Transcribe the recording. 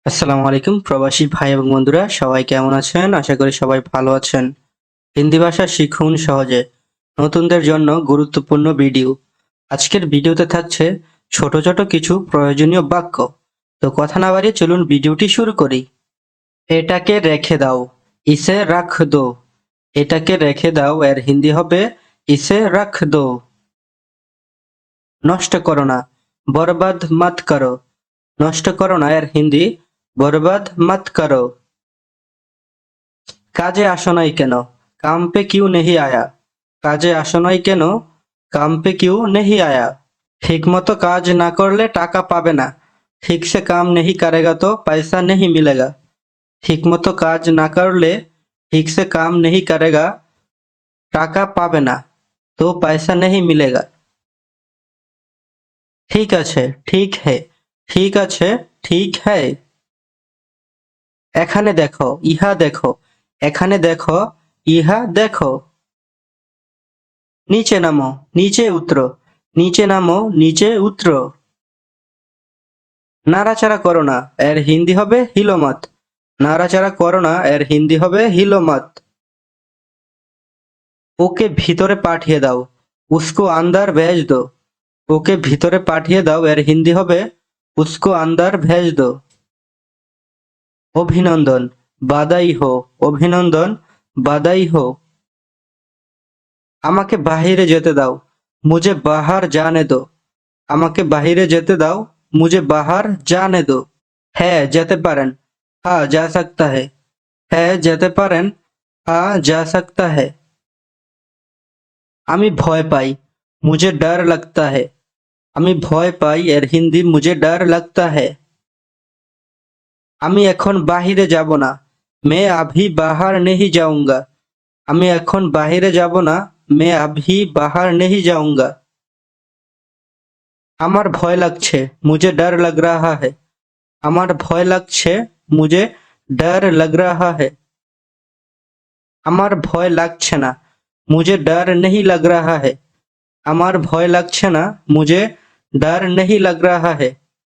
আসসালামু আলাইকুম প্রবাসী ভাই এবং বন্ধুরা সবাই কেমন আছেন? আশা করি সবাই ভালো আছেন। হিন্দি ভাষা শিখুন সহজে। নতুনদের জন্য গুরুত্বপূর্ণ ভিডিও। আজকের ভিডিওতে থাকছে ছোট ছোট কিছু প্রয়োজনীয় বাক্য। তো কথা না বাড়িয়ে চলুন ভিডিওটি শুরু করি। এটাকে রেখে দাও, ইসে রাখ দো। এটাকে রেখে দাও এর হিন্দি হবে ইসে রাখ দো। নষ্ট করো না, বরবাদ মত করো। নষ্ট করো না এর হিন্দি বরবাদ মত করো। কাজে আসো নাই কেন? কাম পে কিউ নেহি আয়া? কাজে আসো নাই কেন? কাম পে কিউ নেহি আয়া? ঠিকমতো কাজ না করলে টাকা পাবে না। ঠিক সে কাম নেহি করেগা তো পয়সা নেহি মিলেগা। ঠিকমতো কাজ না করলে ঠিক সে কাম নেহি করেগা, টাকা পাবে না, তো পয়সা নেহি মিলেগা। ঠিক আছে, ঠিক হে। ঠিক আছে, ঠিক হ্যায়। এখানে দেখো, ইহা দেখো। এখানে দেখো, ইহা দেখো। নিচে নামো, নিচে উতরো। নিচে নামো, নিচে উতরো। নাড়াচাড়া করো না এর হিন্দি হবে হিলো মত। নাড়াচাড়া করো না এর হিন্দি হবে হিলো মত। ওকে ভিতরে পাঠিয়ে দাও, উসকো আন্দার ভেজ দো। ওকে ভিতরে পাঠিয়ে দাও এর হিন্দি হবে উসকো আন্দার ভেজ দো। অভিনন্দন, বাদাই হো। অভিনন্দন, বাদাই হো। আমাকে বাহিরে যেতে দাও, মুঝে বাহার জানে দো। আমাকে বাহিরে যেতে দাও, মুঝে বাহার জানে দো। হ্যাঁ যেতে পারেন, হ্যাঁ যা সকতা হ্যায়। হ্যাঁ যেতে পারেন, হ্যাঁ যা সকতা হ্যায়। আমি ভয় পাই, মুঝে ডর লগতা হ্যায়। আমি ভয় পাই এর হিন্দি মুঝে ডর লগতা হ্যায়। আমি এখন বাহিরে যাব না, मैं अभी बाहर नहीं जाऊंगा। আমি এখন বাহিরে যাব না, मैं अभी बाहर नहीं जाऊंगा। আমার ভয় লাগছে, मुझे डर लग रहा है। আমার ভয় লাগছে, मुझे डर लग रहा है। আমার ভয় লাগছে না, मुझे डर नहीं लग रहा है। আমার ভয় লাগছে না, मुझे डर नहीं लग रहा है।